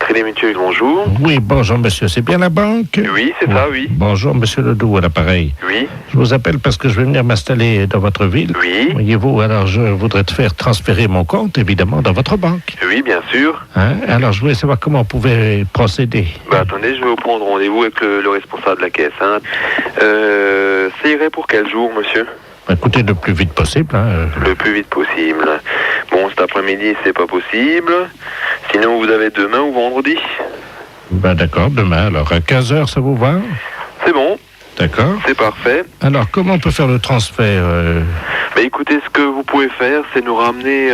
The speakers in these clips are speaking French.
Crédit Mutuel, bonjour. Oui, bonjour monsieur, c'est bien la banque? Oui, c'est ça, oui. Bonjour monsieur Ledoux à l'appareil. Oui. Je vous appelle parce que je vais venir m'installer dans votre ville. Oui. Voyez-vous, alors je voudrais te faire transférer mon compte, évidemment, dans votre banque. Oui, bien sûr. Alors je voulais savoir comment on pouvait procéder. Attendez, je vais vous prendre rendez-vous avec le responsable de la caisse. Ça irait pour quel jour, monsieur? Écoutez, le plus vite possible. Le plus vite possible. Bon, cet après-midi, c'est pas possible. Sinon, vous avez demain ou vendredi? D'accord, demain. Alors, à 15h, ça vous va? C'est bon. D'accord. C'est parfait. Alors, comment on peut faire le transfert Écoutez, ce que vous pouvez faire, c'est nous ramener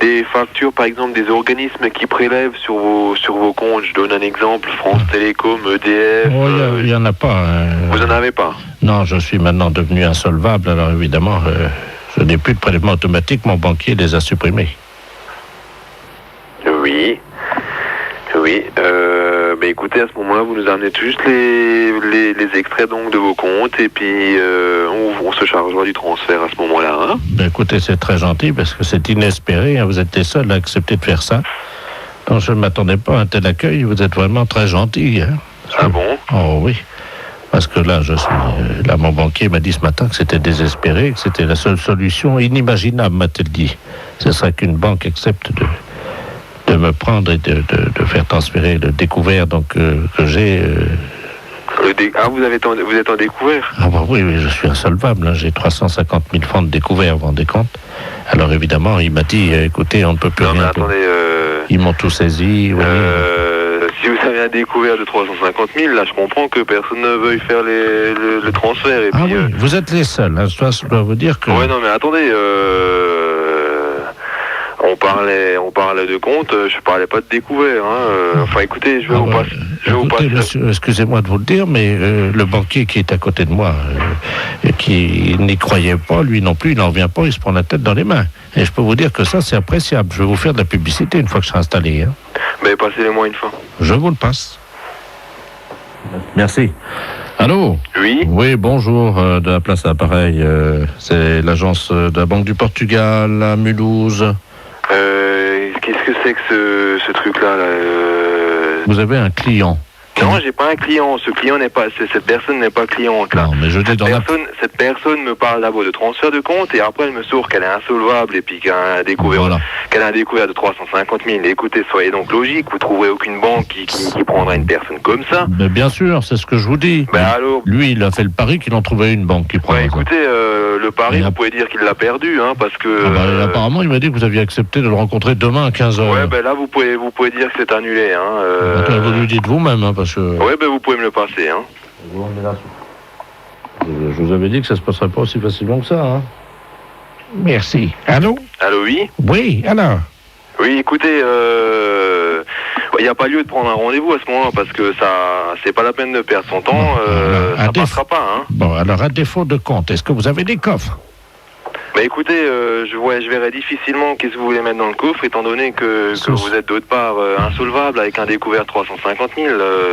des factures, par exemple, des organismes qui prélèvent sur vos comptes. Je donne un exemple, France Télécom, EDF... Oh, il n'y en a pas. Vous en avez pas? Non, je suis maintenant devenu insolvable, alors évidemment, je n'ai plus de prélèvement automatique, mon banquier les a supprimés. Oui. Écoutez, à ce moment-là, vous nous amenez juste les extraits donc de vos comptes et puis on se chargera du transfert à ce moment-là. Écoutez, c'est très gentil parce que c'est inespéré. Vous êtes les seuls à accepter de faire ça. Donc je ne m'attendais pas à un tel accueil. Vous êtes vraiment très gentil. Ah bon? Oh oui. Parce que là, mon banquier m'a dit ce matin que c'était désespéré, que c'était la seule solution inimaginable, m'a-t-il dit. Ce serait qu'une banque accepte de me prendre et de faire transférer le découvert que j'ai. Vous êtes en découvert? Oui, je suis insolvable. J'ai 350 000 francs de découvert, vous vous rendez compte? Alors évidemment, il m'a dit, écoutez, on ne peut plus rien. Attendez, ils m'ont tout saisi. Si vous avez un découvert de 350 000, là, je comprends que personne ne veuille faire le transfert. Et puis, oui, vous êtes les seuls. Je dois vous dire que... Ouais, non, mais attendez, on parlait de compte, je parlais pas de découvert. Écoutez, je vais vous passer. Monsieur, excusez-moi de vous le dire, mais le banquier qui est à côté de moi, qui n'y croyait pas, lui non plus, il n'en vient pas, il se prend la tête dans les mains. Et je peux vous dire que ça, c'est appréciable. Je vais vous faire de la publicité une fois que je serai installé. Mais passez-les-moi une fois. Je vous le passe. Merci. Allô? Oui? Oui, bonjour, de la place à l'appareil. C'est l'agence de la Banque du Portugal à Mulhouse. Qu'est-ce que c'est que ce truc-là là, Vous avez un client? Non, j'ai pas un client. Cette personne n'est pas cliente là. Non, mais cette personne me parle d'abord de transfert de compte et après elle me sort qu'elle est insolvable et puis qu'elle a un découvert de 350 000. Écoutez, soyez donc logique. Vous trouverez aucune banque qui prendra une personne comme ça. Mais bien sûr, c'est ce que je vous dis. Alors, lui, il a fait le pari qu'il en trouvait une banque qui prendrait. Écoutez, le pari, vous pouvez dire qu'il l'a perdu, parce que. Apparemment, il m'a dit que vous aviez accepté de le rencontrer demain à 15h. Ouais, là, vous pouvez dire que c'est annulé, Vous lui dites vous-même, parce que. Ouais, vous pouvez me le passer, Je vous avais dit que ça se passerait pas aussi facilement que ça, Merci. Allô? Allô, oui? Oui, alors? Oui, écoutez, il n'y a pas lieu de prendre un rendez-vous à ce moment-là parce que ça, c'est pas la peine de perdre son temps, ça passera pas, Bon, alors à défaut de compte, est-ce que vous avez des coffres? Écoutez, je verrai difficilement qu'est-ce que vous voulez mettre dans le coffre, étant donné que vous êtes d'autre part insolvable avec un découvert 350 000.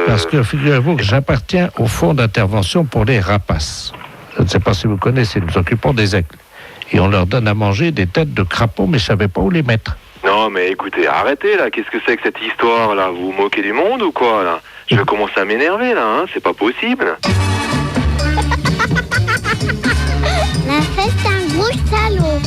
Parce que figurez-vous que j'appartiens au fonds d'intervention pour les rapaces. Je ne sais pas si vous connaissez, nous occupons des aigles. Et on leur donne à manger des têtes de crapauds, mais je ne savais pas où les mettre. Non, mais écoutez, arrêtez là, qu'est-ce que c'est que cette histoire là? Vous vous moquez du monde ou quoi là? Je vais commencer à m'énerver là, c'est pas possible. La fête, un gros salaud.